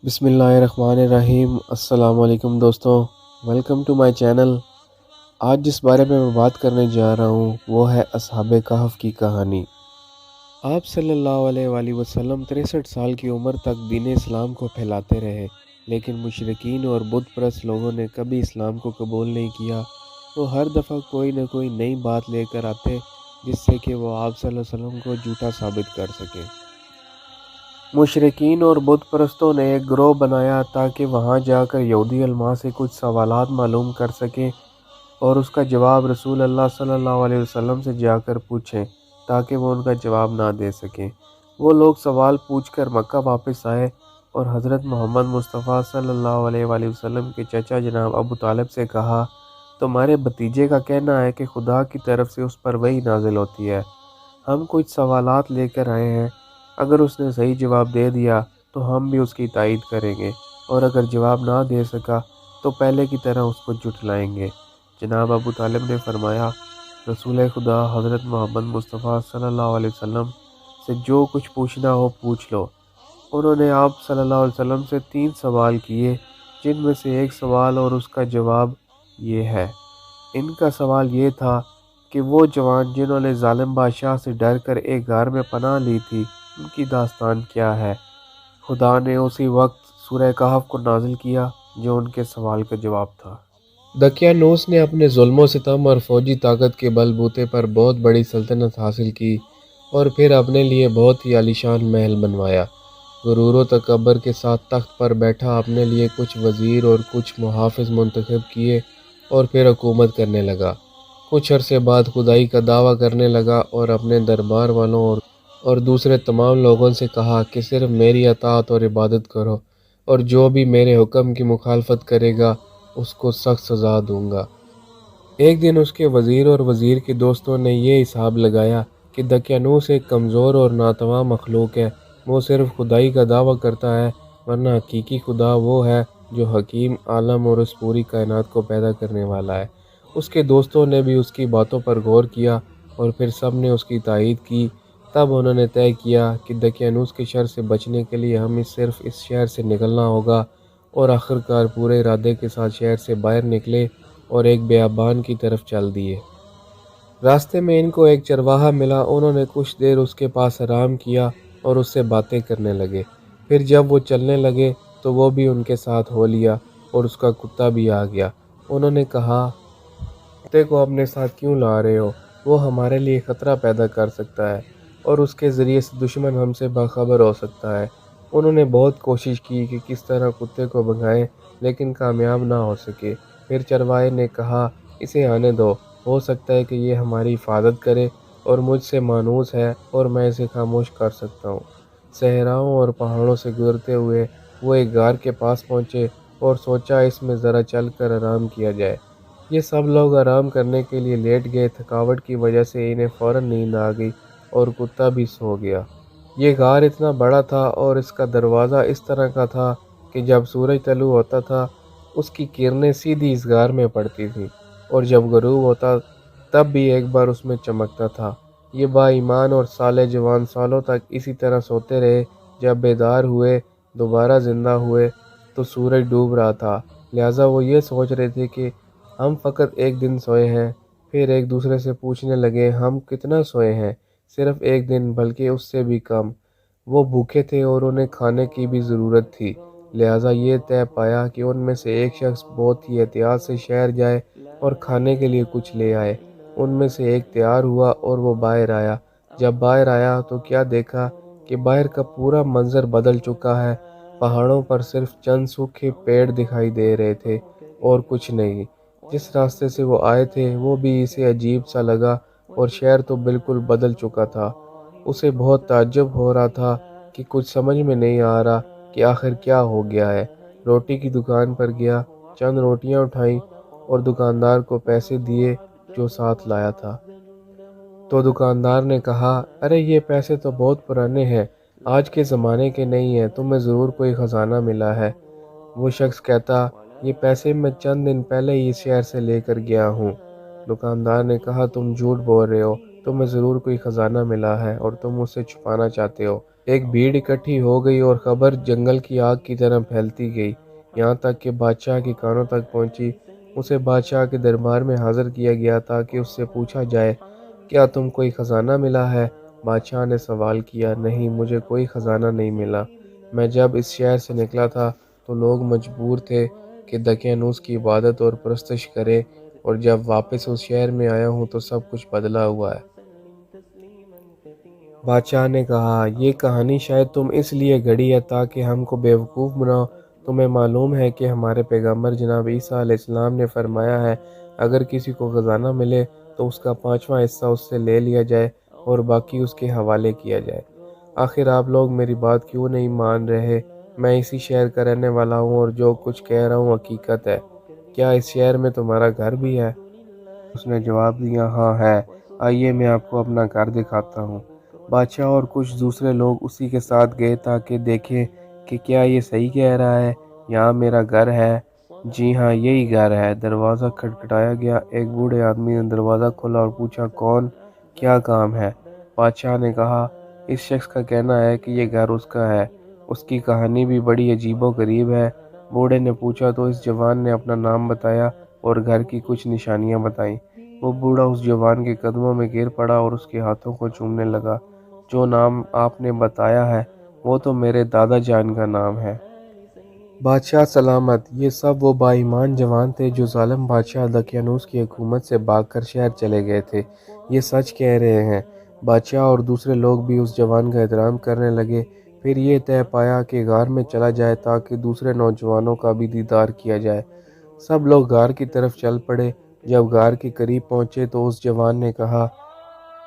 بسم اللہ الرحمن الرحیم۔ السلام علیکم دوستوں، ویلکم ٹو مائی چینل۔ آج جس بارے میں بات کرنے جا رہا ہوں وہ ہے اصحاب کہف کی کہانی۔ آپ صلی اللہ علیہ وآلہ وسلم 63 سال کی عمر تک دین اسلام کو پھیلاتے رہے، لیکن مشرکین اور بت پرست لوگوں نے کبھی اسلام کو قبول نہیں کیا۔ وہ ہر دفعہ کوئی نہ کوئی نئی بات لے کر آتے جس سے کہ وہ آپ صلی اللہ علیہ وسلم کو جھوٹا ثابت کر سکیں۔ مشرکین اور بت پرستوں نے ایک گروہ بنایا تاکہ وہاں جا کر یہودی علماء سے کچھ سوالات معلوم کر سکیں اور اس کا جواب رسول اللہ صلی اللہ علیہ وسلم سے جا کر پوچھیں تاکہ وہ ان کا جواب نہ دے سکیں۔ وہ لوگ سوال پوچھ کر مکہ واپس آئے اور حضرت محمد مصطفیٰ صلی اللہ علیہ وآلہ وسلم کے چچا جناب ابو طالب سے کہا، تمہارے بھتیجے کا کہنا ہے کہ خدا کی طرف سے اس پر وحی نازل ہوتی ہے۔ ہم کچھ سوالات لے کر آئے ہیں، اگر اس نے صحیح جواب دے دیا تو ہم بھی اس کی تائید کریں گے، اور اگر جواب نہ دے سکا تو پہلے کی طرح اس کو جھٹلائیں گے۔ جناب ابو طالب نے فرمایا، رسول خدا حضرت محمد مصطفیٰ صلی اللہ علیہ وسلم سے جو کچھ پوچھنا ہو پوچھ لو۔ انہوں نے آپ صلی اللہ علیہ وسلم سے 3 سوال کیے، جن میں سے ایک سوال اور اس کا جواب یہ ہے۔ ان کا سوال یہ تھا کہ وہ جوان جنہوں نے ظالم بادشاہ سے ڈر کر ایک غار میں پناہ لی تھی، ان کی داستان کیا ہے؟ خدا نے اسی وقت سورہ کہف کو نازل کیا جو ان کے سوال کا جواب تھا۔ دقیانوس نے اپنے ظلم و ستم اور فوجی طاقت کے بل بوتے پر بہت بڑی سلطنت حاصل کی اور پھر اپنے لیے بہت ہی عالیشان محل بنوایا۔ غرور و تکبر کے ساتھ تخت پر بیٹھا اپنے لیے کچھ وزیر اور کچھ محافظ منتخب کیے اور پھر حکومت کرنے لگا۔ کچھ عرصے بعد خدائی کا دعویٰ کرنے لگا اور اپنے دربار والوں اور دوسرے تمام لوگوں سے کہا کہ صرف میری اطاعت اور عبادت کرو، اور جو بھی میرے حکم کی مخالفت کرے گا اس کو سخت سزا دوں گا۔ ایک دن اس کے وزیر اور وزیر کے دوستوں نے یہ حساب لگایا کہ دقیانوس ایک کمزور اور ناتواں مخلوق ہے، وہ صرف خدائی کا دعویٰ کرتا ہے، ورنہ حقیقی خدا وہ ہے جو حکیم، عالم اور اس پوری کائنات کو پیدا کرنے والا ہے۔ اس کے دوستوں نے بھی اس کی باتوں پر غور کیا اور پھر سب نے اس کی تائید کی۔ تب انہوں نے طے کیا کہ دقیانوس کے شر سے بچنے کے لیے ہمیں صرف اس شہر سے نکلنا ہوگا، اور آخرکار پورے ارادے کے ساتھ شہر سے باہر نکلے اور ایک بیابان کی طرف چل دیے۔ راستے میں ان کو ایک چرواہا ملا، انہوں نے کچھ دیر اس کے پاس آرام کیا اور اس سے باتیں کرنے لگے۔ پھر جب وہ چلنے لگے تو وہ بھی ان کے ساتھ ہو لیا اور اس کا کتا بھی آ گیا۔ انہوں نے کہا، کتے کو اپنے ساتھ کیوں لا رہے ہو؟ وہ ہمارے لیے خطرہ پیدا کر سکتا ہے اور اس کے ذریعے سے دشمن ہم سے باخبر ہو سکتا ہے۔ انہوں نے بہت کوشش کی کہ کس طرح کتے کو بھگائیں، لیکن کامیاب نہ ہو سکے۔ پھر چرواہے نے کہا، اسے آنے دو، ہو سکتا ہے کہ یہ ہماری حفاظت کرے اور مجھ سے مانوس ہے اور میں اسے خاموش کر سکتا ہوں۔ صحراؤں اور پہاڑوں سے گزرتے ہوئے وہ ایک غار کے پاس پہنچے اور سوچا اس میں ذرا چل کر آرام کیا جائے۔ یہ سب لوگ آرام کرنے کے لیے لیٹ گئے، تھکاوٹ کی وجہ سے انہیں فوراً نیند آ گئی اور کتا بھی سو گیا۔ یہ غار اتنا بڑا تھا اور اس کا دروازہ اس طرح کا تھا کہ جب سورج طلوع ہوتا تھا اس کی کرنیں سیدھی اس غار میں پڑتی تھیں، اور جب غروب ہوتا تب بھی ایک بار اس میں چمکتا تھا۔ یہ با ایمان اور صالح جوان سالوں تک اسی طرح سوتے رہے۔ جب بیدار ہوئے، دوبارہ زندہ ہوئے تو سورج ڈوب رہا تھا، لہٰذا وہ یہ سوچ رہے تھے کہ ہم فقط ایک دن سوئے ہیں۔ پھر ایک دوسرے سے پوچھنے لگے، ہم کتنا سوئے ہیں؟ صرف ایک دن، بلکہ اس سے بھی کم۔ وہ بھوکے تھے اور انہیں کھانے کی بھی ضرورت تھی، لہٰذا یہ طے پایا کہ ان میں سے ایک شخص بہت ہی احتیاط سے شہر جائے اور کھانے کے لیے کچھ لے آئے۔ ان میں سے ایک تیار ہوا اور وہ باہر آیا۔ جب باہر آیا تو کیا دیکھا کہ باہر کا پورا منظر بدل چکا ہے۔ پہاڑوں پر صرف چند سوکھے پیڑ دکھائی دے رہے تھے اور کچھ نہیں۔ جس راستے سے وہ آئے تھے وہ بھی اسے عجیب سا لگا، اور شہر تو بالکل بدل چکا تھا۔ اسے بہت تعجب ہو رہا تھا کہ کچھ سمجھ میں نہیں آ رہا کہ آخر کیا ہو گیا ہے۔ روٹی کی دکان پر گیا، چند روٹیاں اٹھائیں اور دکاندار کو پیسے دیے جو ساتھ لایا تھا۔ تو دکاندار نے کہا، ارے یہ پیسے تو بہت پرانے ہیں، آج کے زمانے کے نہیں ہیں، تمہیں ضرور کوئی خزانہ ملا ہے۔ وہ شخص کہتا، یہ پیسے میں چند دن پہلے ہی اس شہر سے لے کر گیا ہوں۔ دکاندار نے کہا، تم جھوٹ بول رہے ہو، تمہیں ضرور کوئی خزانہ ملا ہے اور تم اسے چھپانا چاہتے ہو۔ ایک بھیڑ اکٹھی ہو گئی اور خبر جنگل کی آگ کی طرح پھیلتی گئی، یہاں تک کہ بادشاہ کے کانوں تک پہنچی۔ اسے بادشاہ کے دربار میں حاضر کیا گیا تاکہ اس سے پوچھا جائے، کیا تم کوئی خزانہ ملا ہے؟ بادشاہ نے سوال کیا، نہیں، مجھے کوئی خزانہ نہیں ملا۔ میں جب اس شہر سے نکلا تھا تو لوگ مجبور تھے کہ دقیانوس کی عبادت اور پرستش کریں، اور جب واپس اس شہر میں آیا ہوں تو سب کچھ بدلا ہوا ہے۔ بادشاہ نے کہا، یہ کہانی شاید تم اس لیے گھڑی ہے تاکہ ہم کو بیوقوف بناؤ۔ تمہیں معلوم ہے کہ ہمارے پیغمبر جناب عیسیٰ علیہ السلام نے فرمایا ہے، اگر کسی کو خزانہ ملے تو اس کا 5واں حصہ اس سے لے لیا جائے اور باقی اس کے حوالے کیا جائے۔ آخر آپ لوگ میری بات کیوں نہیں مان رہے؟ میں اسی شہر کا رہنے والا ہوں اور جو کچھ کہہ رہا ہوں حقیقت ہے۔ کیا اس شہر میں تمہارا گھر بھی ہے؟ اس نے جواب دیا، ہاں ہے، آئیے میں آپ کو اپنا گھر دکھاتا ہوں۔ بادشاہ اور کچھ دوسرے لوگ اسی کے ساتھ گئے تاکہ دیکھیں کہ کیا یہ صحیح کہہ رہا ہے، یہاں میرا گھر ہے۔ جی ہاں، یہی گھر ہے۔ دروازہ کھٹکھٹایا گیا، ایک بوڑھے آدمی نے دروازہ کھولا اور پوچھا، کون؟ کیا کام ہے؟ بادشاہ نے کہا، اس شخص کا کہنا ہے کہ یہ گھر اس کا ہے، اس کی کہانی بھی بڑی عجیب و غریب ہے۔ بوڑھے نے پوچھا تو اس جوان نے اپنا نام بتایا اور گھر کی کچھ نشانیاں بتائیں۔ وہ بوڑھا اس جوان کے قدموں میں گر پڑا اور اس کے ہاتھوں کو چومنے لگا۔ جو نام آپ نے بتایا ہے وہ تو میرے دادا جان کا نام ہے۔ بادشاہ سلامت۔ یہ سب وہ باایمان جوان تھے جو ظالم بادشاہ دقیانوس کی حکومت سے بھاگ کر شہر چلے گئے تھے۔ یہ سچ کہہ رہے ہیں۔ بادشاہ اور دوسرے لوگ بھی اس جوان کا احترام کرنے لگے۔ پھر یہ طے پایا کہ غار میں چلا جائے تاکہ دوسرے نوجوانوں کا بھی دیدار کیا جائے۔ سب لوگ غار کی طرف چل پڑے۔ جب غار کے قریب پہنچے تو اس جوان نے کہا،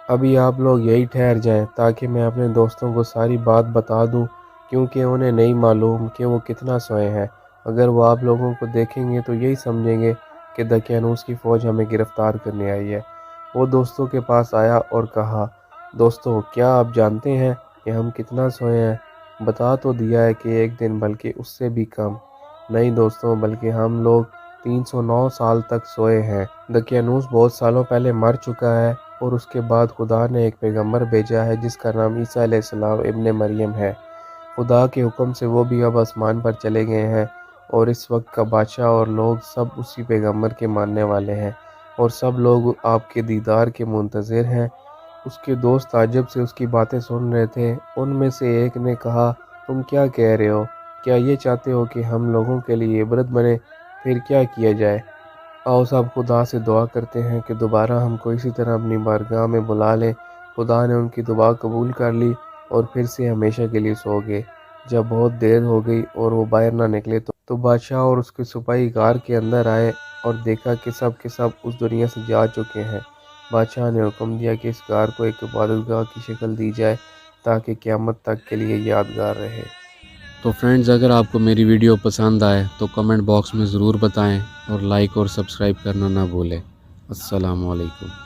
ابھی آپ لوگ یہی ٹھہر جائیں تاکہ میں اپنے دوستوں کو ساری بات بتا دوں، کیونکہ انہیں نہیں معلوم کہ وہ کتنا سوئے ہیں۔ اگر وہ آپ لوگوں کو دیکھیں گے تو یہی سمجھیں گے کہ دقیانوس کی فوج ہمیں گرفتار کرنے آئی ہے۔ وہ دوستوں کے پاس آیا اور کہا، دوستو، کیا آپ جانتے ہیں کہ ہم کتنا سوئے ہیں؟ بتا تو دیا ہے کہ ایک دن، بلکہ اس سے بھی کم۔ نہیں دوستو، بلکہ ہم لوگ 309 سال تک سوئے ہیں۔ دقیانوس بہت سالوں پہلے مر چکا ہے اور اس کے بعد خدا نے ایک پیغمبر بھیجا ہے جس کا نام عیسیٰ علیہ السلام ابن مریم ہے۔ خدا کے حکم سے وہ بھی اب آسمان پر چلے گئے ہیں، اور اس وقت کا بادشاہ اور لوگ سب اسی پیغمبر کے ماننے والے ہیں، اور سب لوگ آپ کے دیدار کے منتظر ہیں۔ اس کے دوست تعجب سے اس کی باتیں سن رہے تھے۔ ان میں سے ایک نے کہا، تم کیا کہہ رہے ہو؟ کیا یہ چاہتے ہو کہ ہم لوگوں کے لیے عبرت بنے؟ پھر کیا کیا جائے؟ آؤ سب خدا سے دعا کرتے ہیں کہ دوبارہ ہم کو اسی طرح اپنی بارگاہ میں بلا لے۔ خدا نے ان کی دعا قبول کر لی اور پھر سے ہمیشہ کے لیے سو گئے۔ جب بہت دیر ہو گئی اور وہ باہر نہ نکلے تو بادشاہ اور اس کے سپاہی غار کے اندر آئے اور دیکھا کہ سب اس دنیا سے جا چکے ہیں۔ بادشاہ نے حکم دیا کہ اس غار کو ایک عبادت گاہ کی شکل دی جائے تاکہ قیامت تک کے لیے یادگار رہے۔ تو فرینڈز، اگر آپ کو میری ویڈیو پسند آئے تو کمنٹ باکس میں ضرور بتائیں اور لائک اور سبسکرائب کرنا نہ بھولیں۔ السلام علیکم۔